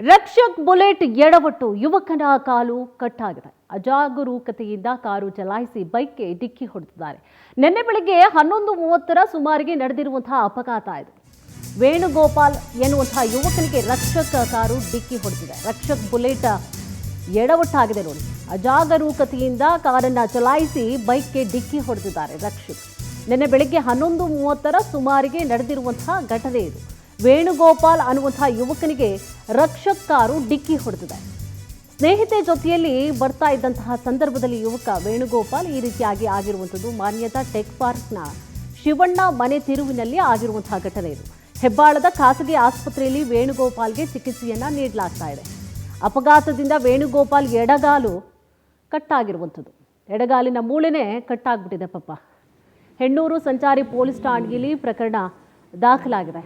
Rakshak bullet ಎಡವಟ್ಟು ಯುವಕನ ಕಾಲು ಕಟ್ಟಾಗಿದೆ. ಅಜಾಗರೂಕತೆಯಿಂದ ಕಾರು ಚಲಾಯಿಸಿ ಬೈಕ್ಗೆ ಡಿಕ್ಕಿ ಹೊಡೆದಿದ್ದಾರೆ. ನಿನ್ನೆ ಬೆಳಗ್ಗೆ 11:30 ಸುಮಾರಿಗೆ ನಡೆದಿರುವಂತಹ ಅಪಘಾತ ಇದು. ವೇಣುಗೋಪಾಲ್ ಎನ್ನುವಂತಹ ಯುವಕನಿಗೆ ರಕ್ಷಕ್ ಕಾರು ಡಿಕ್ಕಿ ಹೊಡೆದಿದೆ. ರಕ್ಷಕ್ ಬುಲೆಟ್ ಎಡವಟ್ಟಾಗಿದೆ ನೋಡಿ. ಅಜಾಗರೂಕತೆಯಿಂದ ಕಾರನ್ನ ಚಲಾಯಿಸಿ ಬೈಕ್ಗೆ ಡಿಕ್ಕಿ ಹೊಡೆದಿದ್ದಾರೆ ರಕ್ಷಕ್. ನಿನ್ನೆ ಬೆಳಗ್ಗೆ 11:30 ಸುಮಾರಿಗೆ ನಡೆದಿರುವಂತಹ ಘಟನೆ ಇದು. ವೇಣುಗೋಪಾಲ್ ಅನ್ನುವಂತಹ ಯುವಕನಿಗೆ ರಕ್ಷಕ್ ಕಾರು ಡಿಕ್ಕಿ ಹೊಡೆದಿದೆ. ಸ್ನೇಹಿತೆ ಜೊತೆಯಲ್ಲಿ ಬರ್ತಾ ಇದ್ದಂತಹ ಸಂದರ್ಭದಲ್ಲಿ ಯುವಕ ವೇಣುಗೋಪಾಲ್ ಈ ರೀತಿಯಾಗಿ ಆಗಿರುವಂಥದ್ದು ಮಾನ್ಯತಾ ಟೆಕ್ ಪಾರ್ಕ್ನ ಶಿವಣ್ಣ ಮನೆ ತಿರುವಿನಲ್ಲಿ ಆಗಿರುವಂತಹ ಘಟನೆ ಇದು. ಹೆಬ್ಬಾಳದ ಖಾಸಗಿ ಆಸ್ಪತ್ರೆಯಲ್ಲಿ ವೇಣುಗೋಪಾಲ್ಗೆ ಚಿಕಿತ್ಸೆಯನ್ನ ನೀಡಲಾಗ್ತಾ ಇದೆ. ಅಪಘಾತದಿಂದ ವೇಣುಗೋಪಾಲ್ ಎಡಗಾಲು ಕಟ್ಟಾಗಿರುವಂಥದ್ದು. ಎಡಗಾಲಿನ ಮೂಳೆನೇ ಕಟ್ಟಾಗ್ಬಿಟ್ಟಿದೆ ಪಾಪ. ಹೆಣ್ಣೂರು ಸಂಚಾರಿ ಪೊಲೀಸ್ ಠಾಣೆಯಲ್ಲಿ ಪ್ರಕರಣ ದಾಖಲಾಗಿದೆ.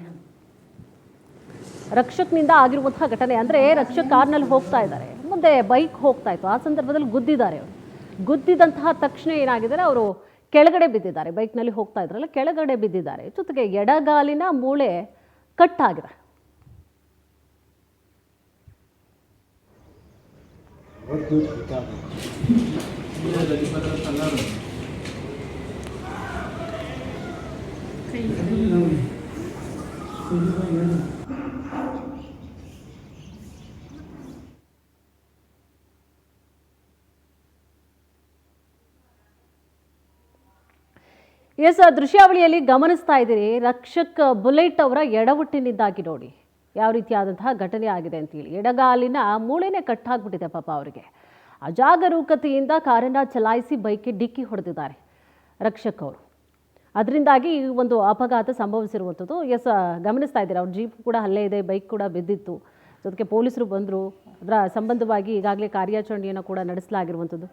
ರಕ್ಷಕ್ನಿಂದ ಆಗಿರುವಂತಹ ಘಟನೆ ಅಂದರೆ ರಕ್ಷಕ್ ಕಾರ್ನಲ್ಲಿ ಹೋಗ್ತಾ ಇದ್ದಾರೆ, ಮುಂದೆ ಬೈಕ್ ಹೋಗ್ತಾ ಇತ್ತು. ಆ ಸಂದರ್ಭದಲ್ಲಿ ಗುದ್ದಿದ್ದಾರೆ ಅವರು. ಗುದ್ದಿದಂತಹ ತಕ್ಷಣ ಏನಾಗಿದ್ದಾರೆ, ಅವರು ಕೆಳಗಡೆ ಬಿದ್ದಿದ್ದಾರೆ. ಬೈಕ್ನಲ್ಲಿ ಹೋಗ್ತಾ ಇದ್ರಲ್ಲ, ಕೆಳಗಡೆ ಬಿದ್ದಿದ್ದಾರೆ. ಜೊತೆಗೆ ಎಡಗಾಲಿನ ಮೂಳೆ ಕಟ್ಟಾಗಿದೆ. ಎಸ್, ದೃಶ್ಯಾವಳಿಯಲ್ಲಿ ಗಮನಿಸ್ತಾ ಇದ್ದೀರಿ. ರಕ್ಷಕ್ ಬುಲೆಟ್ ಅವರ ಎಡವಟ್ಟಿನಿಂದಾಗಿ ನೋಡಿ ಯಾವ ರೀತಿಯಾದಂತಹ ಘಟನೆ ಆಗಿದೆ ಅಂತೇಳಿ. ಎಡಗಾಲಿನ ಮೂಳೆನೇ ಕಟ್ಟಾಗ್ಬಿಟ್ಟಿದೆ ಪಾಪ ಅವರಿಗೆ. ಅಜಾಗರೂಕತೆಯಿಂದ ಕಾರನ್ನ ಚಲಾಯಿಸಿ ಬೈಕ್ಗೆ ಡಿಕ್ಕಿ ಹೊಡೆದಿದ್ದಾರೆ ರಕ್ಷಕ್ ಅವರು. ಅದರಿಂದಾಗಿ ಈ ಒಂದು ಅಪಘಾತ ಸಂಭವಿಸಿರುವಂಥದ್ದು. ಎಸ್, ಗಮನಿಸ್ತಾ ಇದ್ದೀರಾ, ಅವ್ರ ಜೀಪ್ ಕೂಡ ಅಲ್ಲೇ ಇದೆ, ಬೈಕ್ ಕೂಡ ಬಿದ್ದಿತ್ತು. ಜೊತೆಗೆ ಪೊಲೀಸರು ಬಂದರು. ಅದರ ಸಂಬಂಧವಾಗಿ ಈಗಾಗಲೇ ಕಾರ್ಯಾಚರಣೆಯನ್ನು ಕೂಡ ನಡೆಸಲಾಗಿರುವಂಥದ್ದು.